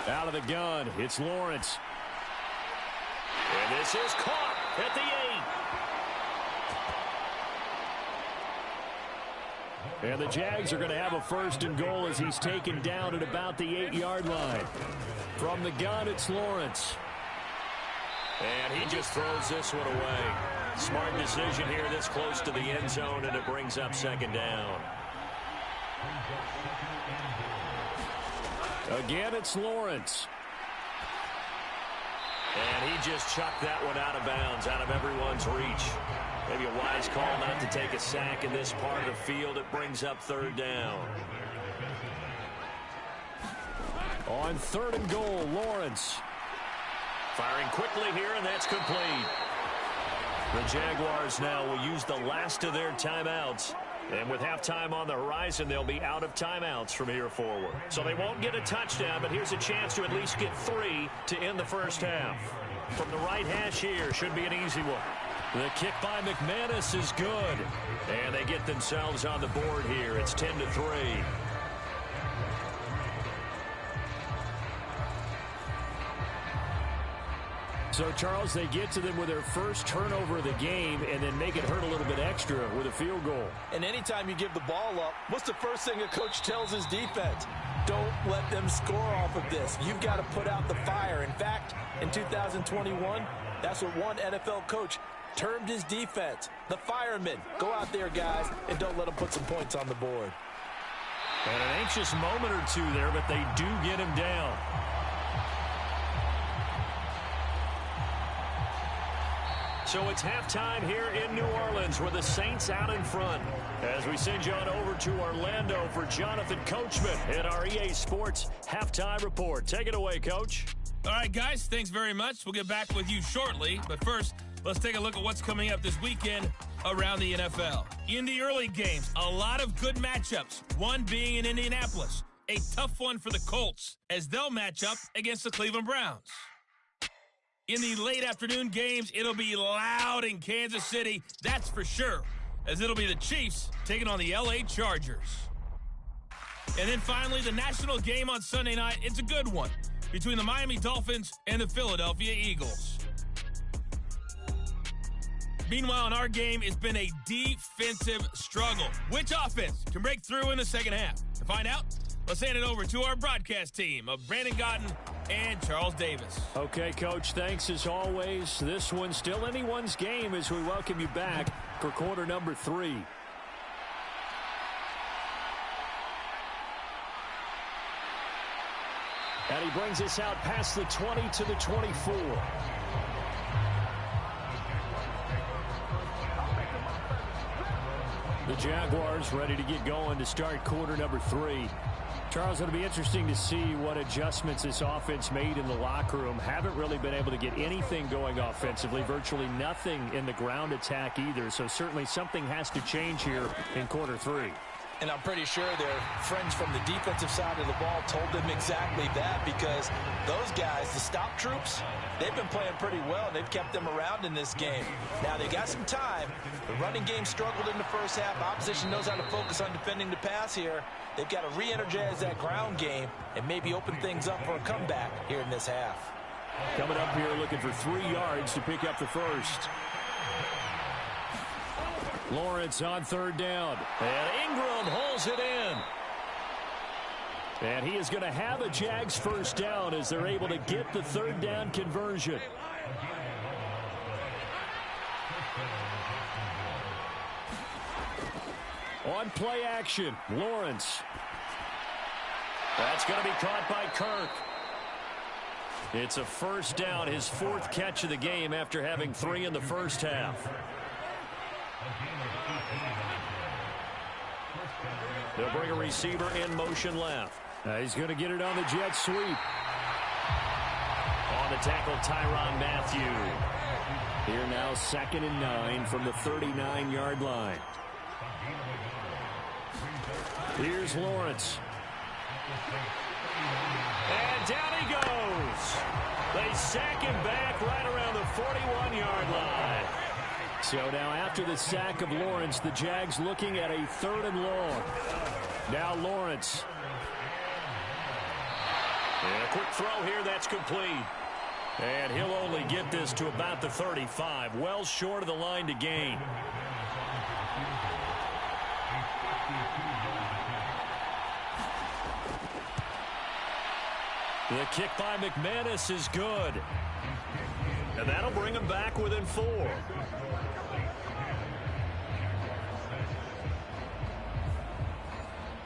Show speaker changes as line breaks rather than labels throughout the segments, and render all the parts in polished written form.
Out of the gun, it's Lawrence. And this is caught at the 8. And the Jags are going to have a 1st and goal as he's taken down at about the 8-yard line. From the gun, it's Lawrence. And he just throws this one away. Smart decision here this close to the end zone, and it brings up 2nd down. Again, it's Lawrence. And he just chucked that one out of bounds, out of everyone's reach. Maybe a wise call not to take a sack in this part of the field. It brings up 3rd down. On 3rd and goal, Lawrence. Firing quickly here, and that's complete. The Jaguars now will use the last of their timeouts. And with halftime on the horizon, they'll be out of timeouts from here forward. So they won't get a touchdown, but here's a chance to at least get 3 to end the first half. From the right hash here, should be an easy one. The kick by McManus is good. And they get themselves on the board here. It's 10-3. So, Charles, they get to them with their first turnover of the game and then make it hurt a little bit extra with a field goal. And anytime you give the ball up, what's the first thing a coach tells his defense? Don't let them score off of this. You've got to put out the fire. In fact, in 2021, that's what one NFL coach termed his defense. The firemen. Go out there, guys, and don't let them put some points on the board. And an anxious moment or two there, but they do get him down. So it's halftime here in New Orleans with the Saints out in front. As we send you on over to Orlando for Jonathan Coachman at our EA Sports Halftime Report. Take it away, Coach.
All right, guys, thanks very much. We'll get back with you shortly. But first, let's take a look at what's coming up this weekend around the NFL. In the early games, a lot of good matchups, one being in Indianapolis. A tough one for the Colts as they'll match up against the Cleveland Browns. In the late afternoon games, it'll be loud in Kansas City, that's for sure, as it'll be the Chiefs taking on the LA Chargers. And then finally, the national game on Sunday night, it's a good one, between the Miami Dolphins and the Philadelphia Eagles. Meanwhile, in our game, it's been a defensive struggle. Which offense can break through in the second half? To find out, let's hand it over to our broadcast team of Brandon Gotten and Charles Davis. Okay, Coach, thanks as always. This one's still anyone's game as we welcome you back for quarter number 3. And he brings us out past the 20 to the 24. The Jaguars ready to get going to start quarter number 3. Charles, it'll be interesting to see what adjustments this offense made in the locker room. Haven't really been able to get anything going offensively, virtually nothing in the ground attack either. So certainly something has to change here in quarter 3. And I'm pretty sure their friends from the defensive side of the ball told them exactly that, because those guys, the stop troops, they've been playing pretty well, and they've kept them around in this game. Now, they got some time. The running game struggled in the first half. Opposition knows how to focus on defending the pass here. They've got to re-energize that ground game and maybe open things up for a comeback here in this half. Coming up here looking for 3 yards to pick up the first. Lawrence on 3rd down. And Ingram holds it in. And he is going to have a Jags first down as they're able to get the 3rd down conversion. On play action, Lawrence. That's going to be caught by Kirk. It's a first down, his 4th catch of the game after having 3 in the first half. They'll bring a receiver in motion left. He's going to get it on the jet sweep. On the tackle, Tyrann Mathieu. Here now, 2nd and 9 from the 39-yard line. Here's Lawrence. And down he goes. They sack him back right around the 41-yard line. So now after the sack of Lawrence, the Jags looking at a 3rd and long. Now Lawrence.
And a quick throw here, that's complete. And he'll only get this to about the 35, well short of the line to gain. The kick by McManus is good. And that'll bring him back within 4.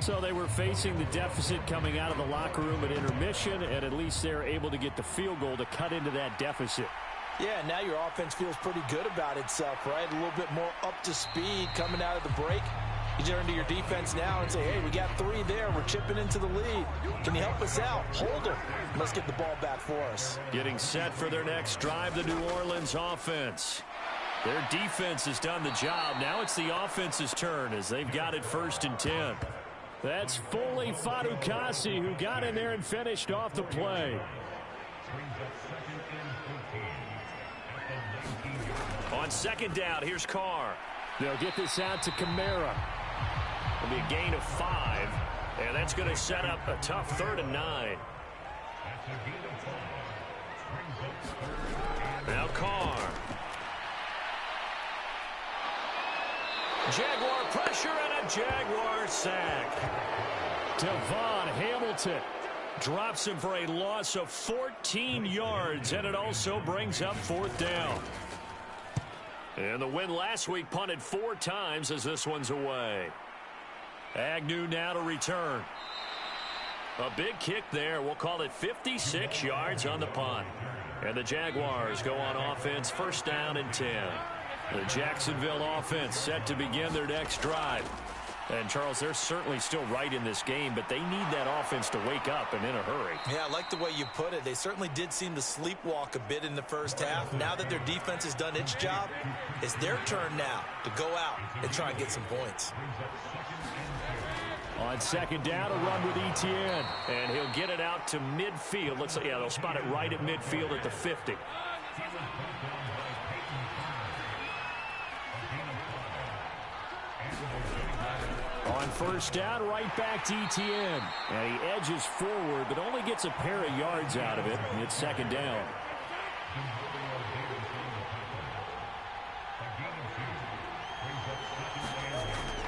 So they were facing the deficit coming out of the locker room at intermission, and at least they're able to get the field goal to cut into that deficit.
Yeah, now your offense feels pretty good about itself, right? A little bit more up to speed coming out of the break. You turn to your defense now and say, hey, we got 3 there. We're chipping into the lead. Can you help us out? Hold them. Let's get the ball back for us.
Getting set for their next drive, the New Orleans offense. Their defense has done the job. Now it's the offense's turn as they've got it 1st and 10.
That's fully Fatukasi who got in there and finished off the play.
On 2nd down, here's Carr.
They'll get this out to Kamara.
It'll be a gain of 5, and that's going to set up a tough 3rd and 9. Now Carr. Jaguar pressure and a Jaguar sack.
Devon Hamilton drops him for a loss of 14 yards, and it also brings up 4th down.
And the win last week punted 4 times as this one's away. Agnew now to return. A big kick there. We'll call it 56 yards on the punt. And the Jaguars go on offense 1st down and 10. The Jacksonville offense set to begin their next drive. And, Charles, they're certainly still right in this game, but they need that offense to wake up and in a hurry.
Yeah, I like the way you put it. They certainly did seem to sleepwalk a bit in the first half. Now that their defense has done its job, it's their turn now to go out and try and get some points.
On 2nd down, a run with Etienne.
And he'll get it out to midfield. Looks like, yeah, they'll spot it right at midfield at the 50.
On 1st down, right back to Etienne. And he edges forward, but only gets a pair of yards out of it. It's 2nd down.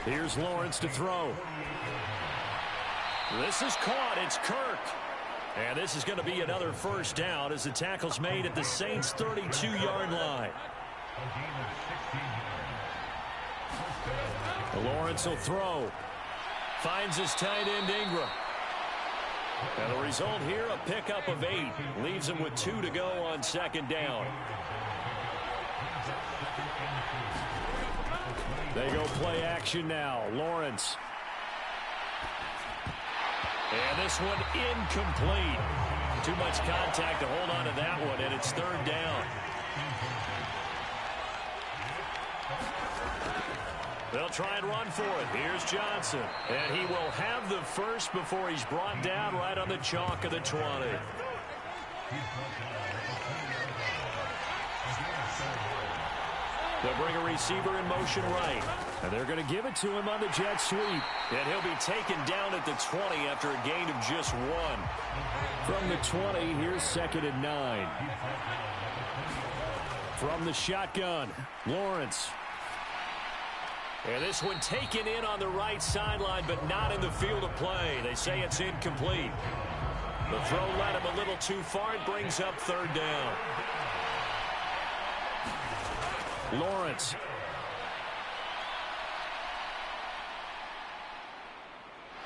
Here's Lawrence to throw.
This is caught. It's Kirk. And this is going to be another 1st down as the tackle's made at the Saints' 32-yard line.
Lawrence will throw.
Finds his tight end Ingram. And the result here, a pickup of 8. Leaves him with 2 to go on 2nd down.
They go play action now. Lawrence.
And this one incomplete. Too much contact to hold on to that one, and it's 3rd down. They'll try and run for it. Here's Johnson. And he will have the first before he's brought down right on the chalk of the 20. They'll bring a receiver in motion right.
And they're going to give it to him on the jet sweep.
And he'll be taken down at the 20 after a gain of just 1.
From the 20, here's 2nd and 9. From the shotgun, Lawrence.
And this one taken in on the right sideline, but not in the field of play. They say it's incomplete. The throw led him a little too far. It brings up 3rd down.
Lawrence.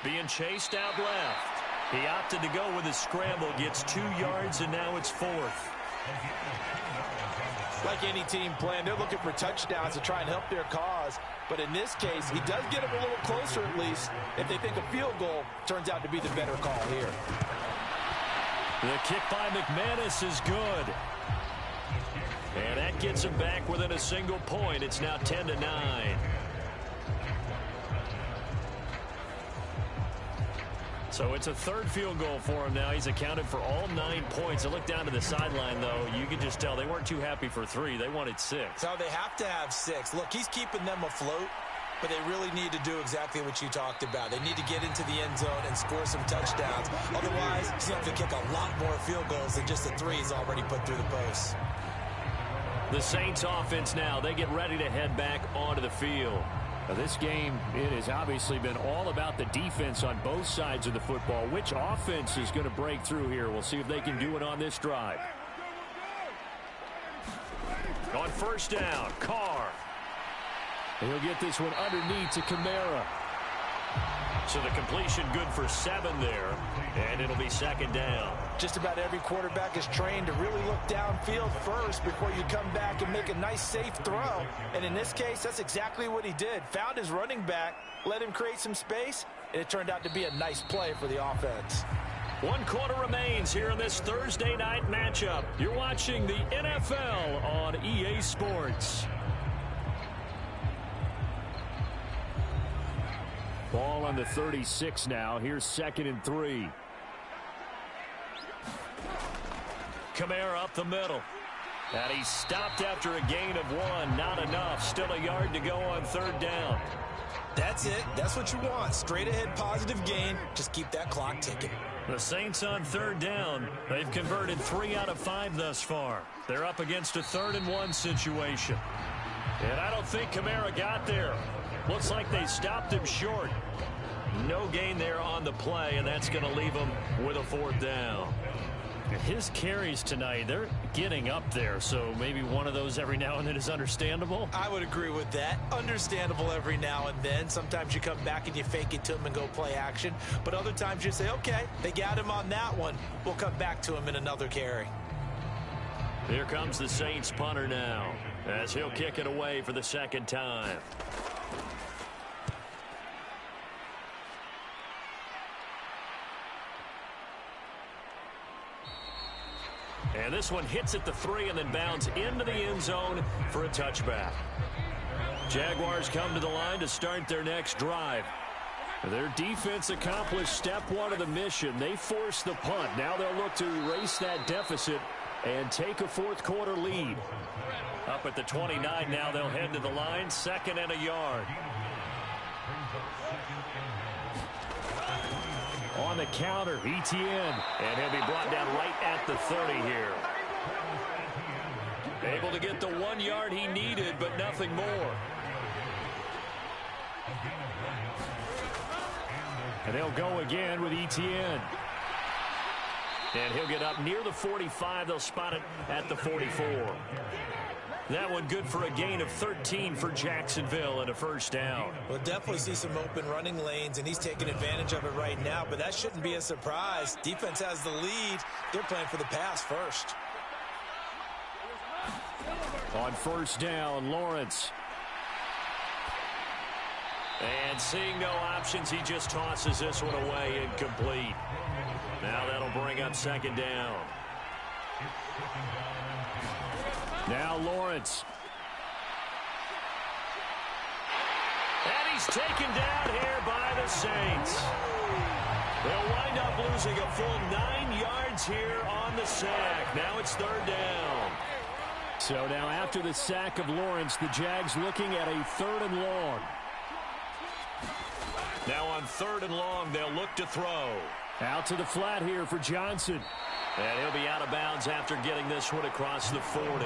Being chased out left. He opted to go with a scramble. Gets 2 yards, and now it's 4th.
Like any team plan, they're looking for touchdowns to try and help their cause. But in this case, he does get them a little closer at least if they think a field goal turns out to be the better call here.
The kick by McManus is good. And that gets him back within a single point. It's now 10-9. So it's a 3rd field goal for him now. He's accounted for all 9 points. I look down to the sideline, though. You can just tell they weren't too happy for 3. They wanted 6.
So they have to have 6. Look, he's keeping them afloat. but they really need to do exactly what you talked about. They need to get into the end zone and score some touchdowns. Otherwise, he's going to have to kick a lot more field goals than just the 3 he's already put through the posts.
The Saints offense now, they get ready to head back onto the field.
Now, this game, it has obviously been all about the defense on both sides of the football. Which offense is going to break through here? We'll see if they can do it on this drive.
On first down, Carr.
He'll get this one underneath to Kamara.
So the completion good for 7 there, and it'll be second down.
Just about every quarterback is trained to really look downfield first before you come back and make a nice, safe throw. And in this case, that's exactly what he did. Found his running back, let him create some space, and it turned out to be a nice play for the offense.
1 quarter remains here in this Thursday night matchup. You're watching the NFL on EA Sports.
Ball on the 36 now. Here's 2nd and 3.
Kamara up the middle. And he stopped after a gain of 1. Not enough. Still a yard to go on 3rd down.
That's it. That's what you want. Straight ahead positive gain. Just keep that clock ticking.
The Saints on 3rd down. They've converted 3 out of 5 thus far. They're up against a 3rd and 1 situation. And I don't think Kamara got there. Looks like they stopped him short. No gain there on the play, and that's going to leave him with a 4th down.
His carries tonight, they're getting up there, so maybe one of those every now and then is understandable.
I would agree with that. Understandable every now and then. Sometimes you come back and you fake it to him and go play action. But other times you say, okay, they got him on that one. We'll come back to him in another carry.
Here comes the Saints punter now, as he'll kick it away for the 2nd time. And this one hits at the 3 and then bounds into the end zone for a touchback. Jaguars come to the line to start their next drive.
Their defense accomplished step 1 of the mission. They forced the punt. Now they'll look to erase that deficit and take a 4th quarter lead.
Up at the 29 now, they'll head to the line, 2nd and a yard.
On the counter, ETN.
And he'll be brought down right at the 30 here. Able to get the 1 yard he needed, but nothing more.
And they'll go again with ETN.
And he'll get up near the 45. They'll spot it at the 44. That one good for a gain of 13 for Jacksonville and a 1st down.
We'll definitely see some open running lanes, and he's taking advantage of it right now, but that shouldn't be a surprise. Defense has the lead. They're playing for the pass first.
On 1st down, Lawrence.
And seeing no options, he just tosses this one away, incomplete. Now that'll bring up 2nd down.
Now Lawrence.
And he's taken down here by the Saints. They'll wind up losing a full 9 yards here on the sack. Now it's 3rd down.
So now after the sack of Lawrence, the Jags looking at a 3rd and long.
Now on 3rd and long, they'll look to throw.
Out to the flat here for Johnson.
And he'll be out of bounds after getting this one across the 40.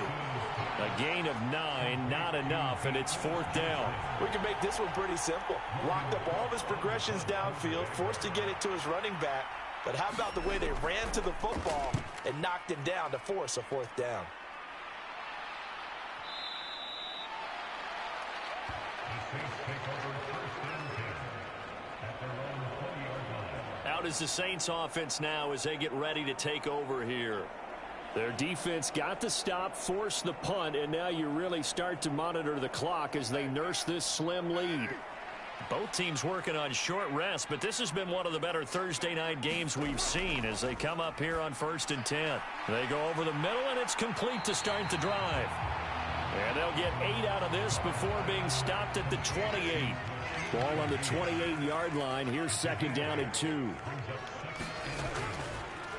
A gain of 9, not enough, and it's 4th down.
We can make this one pretty simple. Locked up all of his progressions downfield, forced to get it to his running back. But how about the way they ran to the football and knocked him down to force a 4th down?
Out is the Saints offense now as they get ready to take over here.
Their defense got the stop, forced the punt, and now you really start to monitor the clock as they nurse this slim lead.
Both teams working on short rest, but this has been one of the better Thursday night games we've seen as they come up here on 1st and 10. They go over the middle, and it's complete to start the drive. And they'll get 8 out of this before being stopped at the 28.
Ball on the 28-yard line. Here's 2nd down and 2.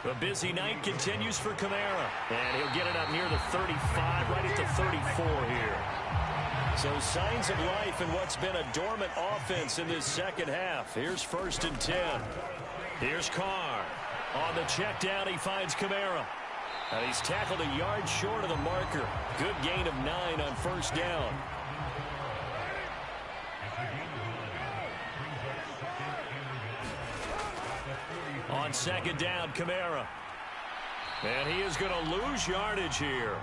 The busy night continues for Kamara. And he'll get it up near the 35, right at the 34 here. So signs of life in what's been a dormant offense in this second half. Here's 1st and 10. Here's Carr. On the check down, he finds Kamara. And he's tackled a yard short of the marker. Good gain of 9 on 1st down. On 2nd down, Kamara. And he is going to lose yardage here.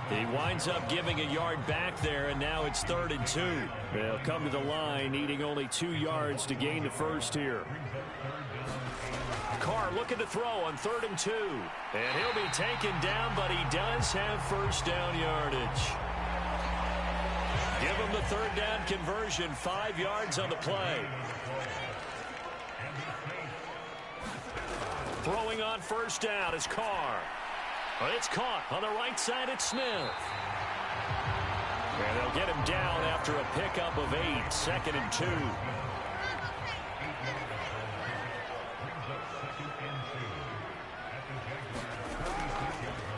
He winds up giving a yard back there, and now it's 3rd and 2. They'll come to the line, needing only 2 yards to gain the first here. Carr looking to throw on 3rd and 2. And he'll be taken down, but he does have 1st down yardage. Give him the 3rd down conversion, 5 yards on the play. Throwing on 1st down is Carr. It's caught on the right side. It's Smith. And they'll get him down after a pickup of 8. 2nd and 2.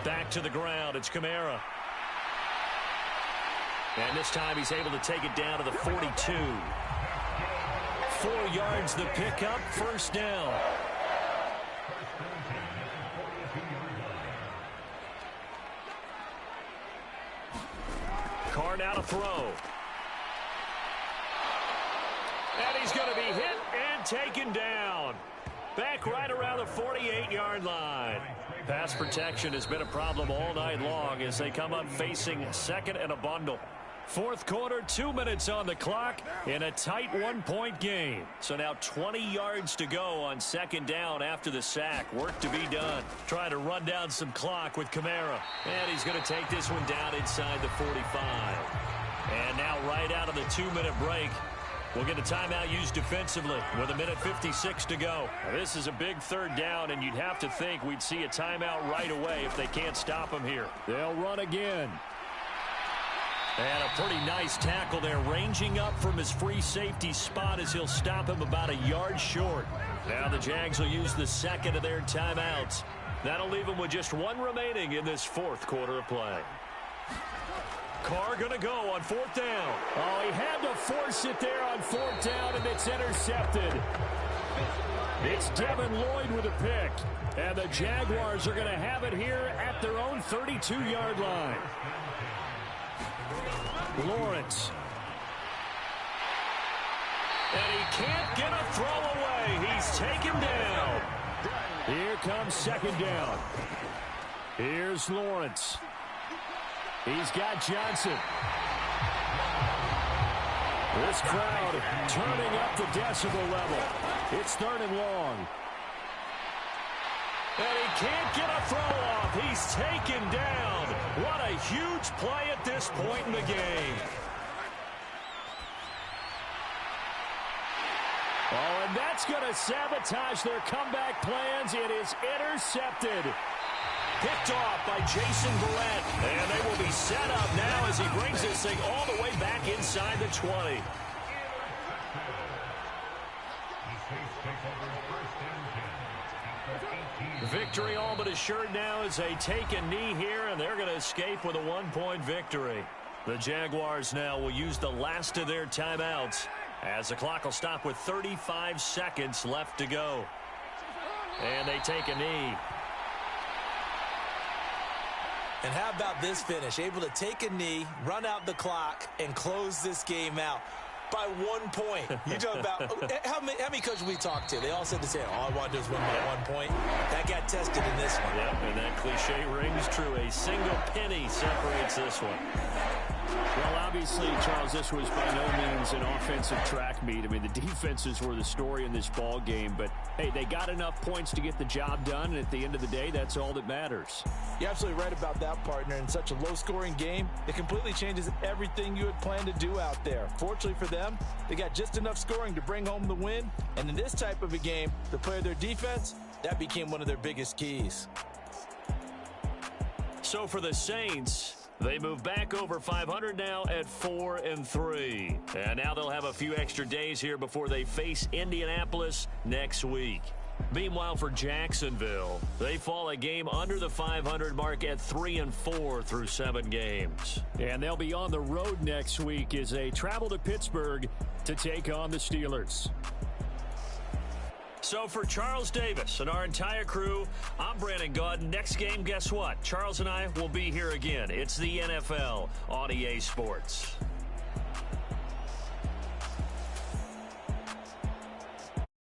Back to the ground. It's Kamara. And this time he's able to take it down to the 42. 4 yards the pickup. 1st down. Carr now to throw. And he's going to be hit and taken down. Back right around the 48-yard line. Pass protection has been a problem all night long as they come up facing 2nd and a bundle. 4th quarter, 2 minutes on the clock in a tight 1-point game. So now 20 yards to go on 2nd down after the sack. Work to be done. Trying to run down some clock with Kamara. And he's going to take this one down inside the 45. And now right out of the 2-minute break, we'll get a timeout used defensively with 1:56 to go. Now, this is a big 3rd down, and you'd have to think we'd see a timeout right away if they can't stop him here.
They'll run again.
And a pretty nice tackle there, ranging up from his free safety spot as he'll stop him about a yard short. Now the Jags will use the 2nd of their timeouts. That'll leave them with just 1 remaining in this 4th quarter of play. Carr going to go on 4th down.
Oh, he had to force it there on 4th down, and it's intercepted. It's Devin Lloyd with a pick. And the Jaguars are going to have it here at their own 32-yard line. Lawrence.
And he can't get a throw away. He's taken down.
Here comes 2nd down. Here's Lawrence. He's got Johnson. This crowd turning up the decibel level. It's 3rd and long.
And he can't get a throw off. He's taken down. What a huge play at this point in the game.
Oh, and that's going to sabotage their comeback plans. It is intercepted.
Picked off by Jason Verrett. And they will be set up now as he brings this thing all the way back inside the 20. Victory all but assured now as they take a knee here, and they're going to escape with a 1-point victory. The Jaguars now will use the last of their timeouts as the clock will stop with 35 seconds left to go. And they take a knee.
And how about this finish? Able to take a knee, run out the clock, and close this game out by 1 point. You talk about how many coaches we talked to? They all said the same. All I want to do is win by 1 point. That got tested in this one.
Yep, and that cliche rings true. A single penny separates this one.
Well, obviously, Charles, this was by no means an offensive track meet. I mean, the defenses were the story in this ball game. But, hey, they got enough points to get the job done. And at the end of the day, that's all that matters.
You're absolutely right about that, partner. In such a low-scoring game, it completely changes everything you had planned to do out there. Fortunately for them, they got just enough scoring to bring home the win. And in this type of a game, to play their defense, that became one of their biggest keys.
So for the Saints, they move back over 500 now at 4-3. And now they'll have a few extra days here before they face Indianapolis next week. Meanwhile, for Jacksonville, they fall a game under the 500 mark at 3-4 through 7 games.
And they'll be on the road next week as they travel to Pittsburgh to take on the Steelers.
So for Charles Davis and our entire crew, I'm Brandon Gaudin. Next game, guess what? Charles and I will be here again. It's the NFL on EA Sports.